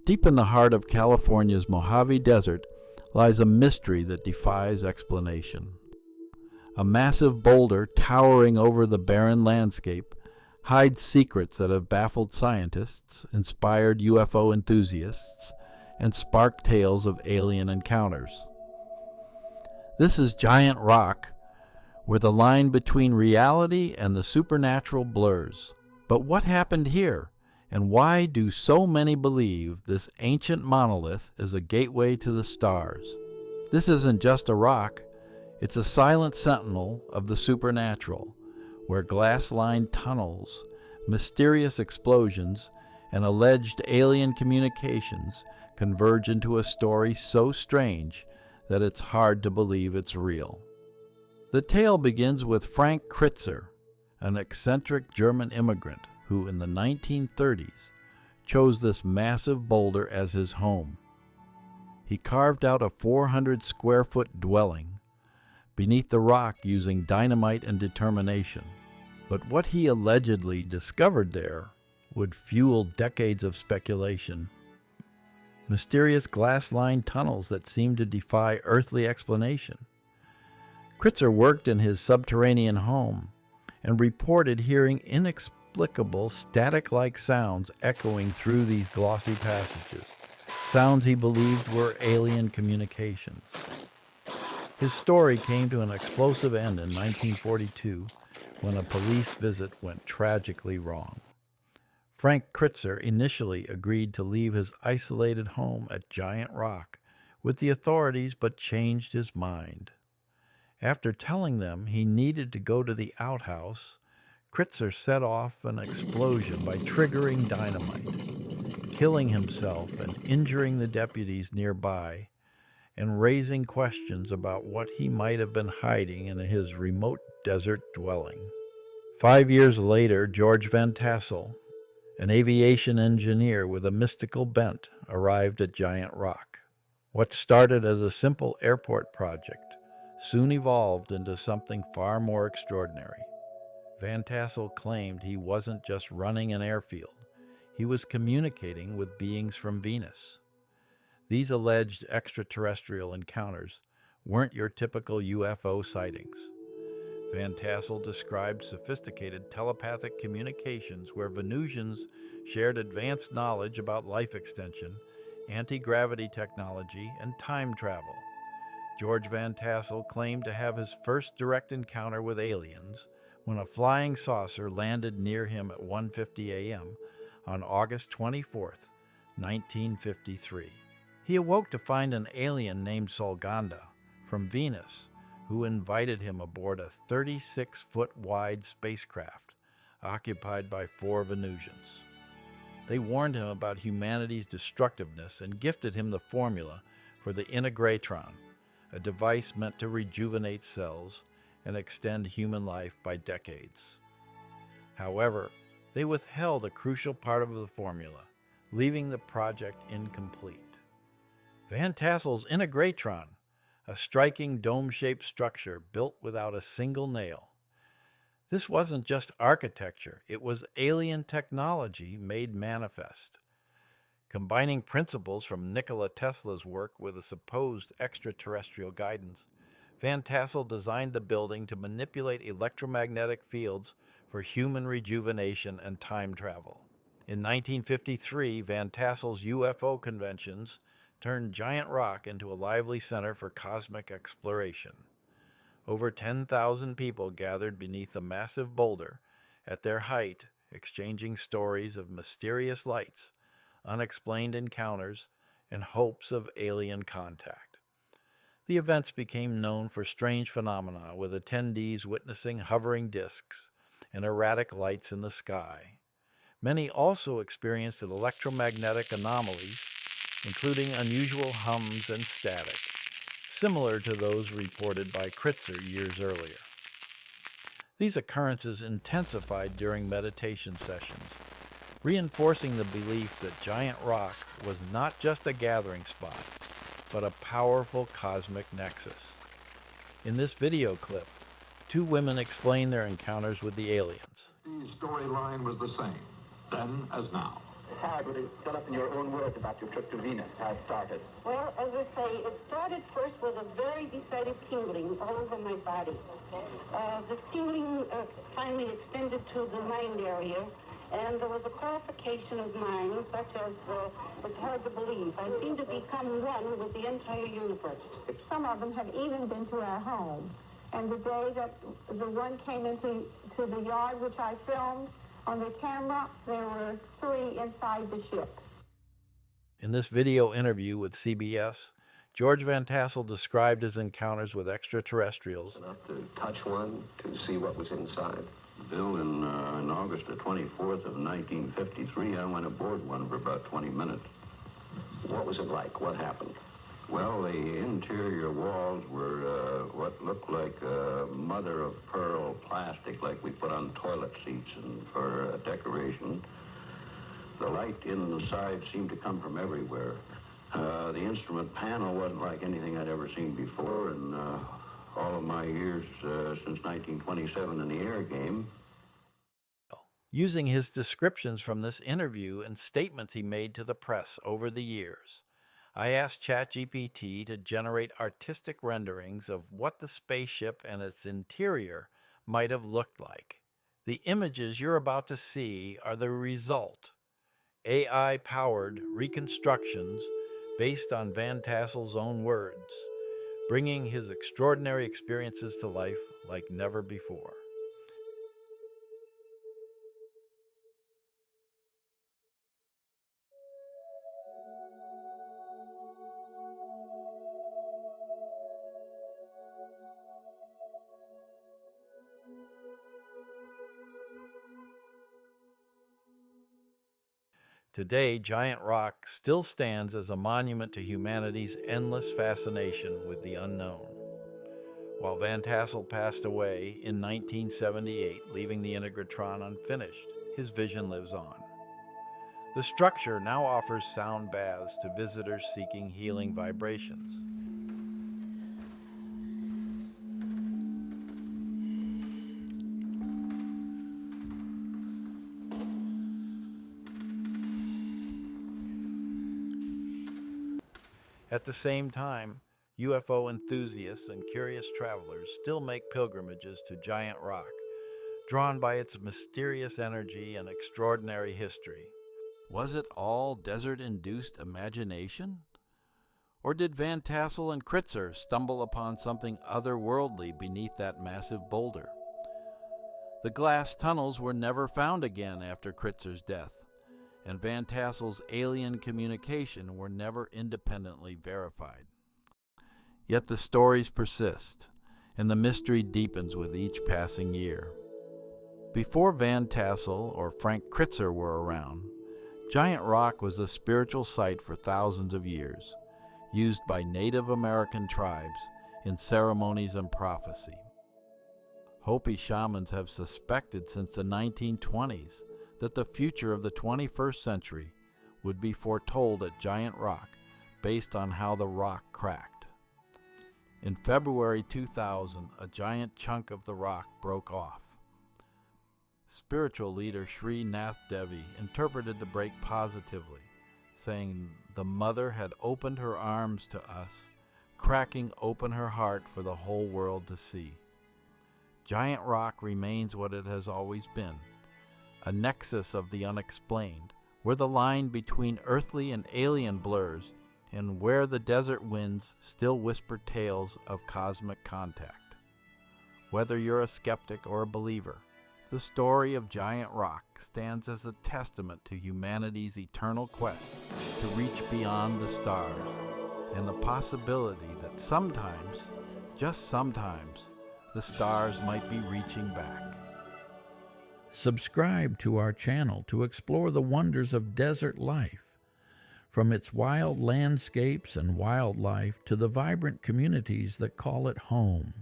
Deep in the heart of California's Mojave Desert lies a mystery that defies explanation. A massive boulder towering over the barren landscape hides secrets that have baffled scientists, inspired UFO enthusiasts, and sparked tales of alien encounters. This is Giant Rock, where the line between reality and the supernatural blurs. But what happened here? And why do so many believe this ancient monolith is a gateway to the stars? This isn't just a rock, it's a silent sentinel of the supernatural, where glass-lined tunnels, mysterious explosions, and alleged alien communications converge into a story so strange that it's hard to believe it's real. The tale begins with Frank Critzer, an eccentric German immigrant who in the 1930s chose this massive boulder as his home. He carved out a 400-square-foot dwelling beneath the rock using dynamite and determination. But what he allegedly discovered there would fuel decades of speculation. Mysterious glass-lined tunnels that seemed to defy earthly explanation. Critzer worked in his subterranean home and reported hearing inexplicable static-like sounds echoing through these glossy passages, sounds he believed were alien communications. His story came to an explosive end in 1942 when a police visit went tragically wrong. Frank Critzer initially agreed to leave his isolated home at Giant Rock with the authorities, but changed his mind. After telling them he needed to go to the outhouse, Critzer set off an explosion by triggering dynamite, killing himself and injuring the deputies nearby, and raising questions about what he might have been hiding in his remote desert dwelling. 5 years later, George Van Tassel, an aviation engineer with a mystical bent, arrived at Giant Rock. What started as a simple airport project soon evolved into something far more extraordinary. Van Tassel claimed he wasn't just running an airfield, he was communicating with beings from Venus. These alleged extraterrestrial encounters weren't your typical UFO sightings. Van Tassel described sophisticated telepathic communications where Venusians shared advanced knowledge about life extension, anti-gravity technology, and time travel. George Van Tassel claimed to have his first direct encounter with aliens when a flying saucer landed near him at 1:50 a.m. on August 24, 1953. He awoke to find an alien named Solganda from Venus who invited him aboard a 36-foot-wide spacecraft occupied by 4 Venusians. They warned him about humanity's destructiveness and gifted him the formula for the Integratron, a device meant to rejuvenate cells and extend human life by decades. However, they withheld a crucial part of the formula, leaving the project incomplete. Van Tassel's Integratron, a striking dome-shaped structure built without a single nail. This wasn't just architecture, it was alien technology made manifest. Combining principles from Nikola Tesla's work with a supposed extraterrestrial guidance, Van Tassel designed the building to manipulate electromagnetic fields for human rejuvenation and time travel. In 1953, Van Tassel's UFO conventions turned Giant Rock into a lively center for cosmic exploration. Over 10,000 people gathered beneath the massive boulder, at their height, exchanging stories of mysterious lights, unexplained encounters, and hopes of alien contact. The events became known for strange phenomena, with attendees witnessing hovering discs and erratic lights in the sky. Many also experienced electromagnetic anomalies, including unusual hums and static, similar to those reported by Critzer years earlier. These occurrences intensified during meditation sessions, reinforcing the belief that Giant Rock was not just a gathering spot, but a powerful cosmic nexus. In this video clip, 2 women explain their encounters with the aliens. The storyline was the same, then as now. hard would it tell us in your own words about your trip to Venus, how it started? Well, as I say, it started first with a very decided tingling all over my body. The tingling finally extended to the mind area, and there was a clarification of mind, such as it's hard to believe. I seem to become one with the entire universe. Some of them have even been to our home. And the day that the one came into the yard, which I filmed on the camera, there were 3 inside the ship. In this video interview with CBS, George Van Tassel described his encounters with extraterrestrials. Enough to touch one, to see what was inside. Bill, in August the 24th of 1953, I went aboard one for about 20 minutes. What was it like? What happened? Well, the interior walls were what looked like mother of pearl plastic, like we put on toilet seats and for decoration. The light in the side seemed to come from everywhere. The instrument panel wasn't like anything I'd ever seen before, and all of my years since 1927 in the air game. Using his descriptions from this interview and statements he made to the press over the years, I asked ChatGPT to generate artistic renderings of what the spaceship and its interior might have looked like. The images you're about to see are the result. AI-powered reconstructions based on Van Tassel's own words, bringing his extraordinary experiences to life like never before. Today, Giant Rock still stands as a monument to humanity's endless fascination with the unknown. While Van Tassel passed away in 1978, leaving the Integratron unfinished, his vision lives on. The structure now offers sound baths to visitors seeking healing vibrations. At the same time, UFO enthusiasts and curious travelers still make pilgrimages to Giant Rock, drawn by its mysterious energy and extraordinary history. Was it all desert-induced imagination? Or did Van Tassel and Critzer stumble upon something otherworldly beneath that massive boulder? The glass tunnels were never found again after Critzer's death, and Van Tassel's alien communication were never independently verified. Yet the stories persist, and the mystery deepens with each passing year. Before Van Tassel or Frank Critzer were around, Giant Rock was a spiritual site for thousands of years, used by Native American tribes in ceremonies and prophecy. Hopi shamans have suspected since the 1920s that the future of the 21st century would be foretold at Giant Rock based on how the rock cracked. In February 2000, a giant chunk of the rock broke off. Spiritual leader Sri Nath Devi interpreted the break positively, saying the mother had opened her arms to us, cracking open her heart for the whole world to see. Giant Rock remains what it has always been, a nexus of the unexplained, where the line between earthly and alien blurs, and where the desert winds still whisper tales of cosmic contact. Whether you're a skeptic or a believer, the story of Giant Rock stands as a testament to humanity's eternal quest to reach beyond the stars, and the possibility that sometimes, just sometimes, the stars might be reaching back. Subscribe to our channel to explore the wonders of desert life, from its wild landscapes and wildlife to the vibrant communities that call it home.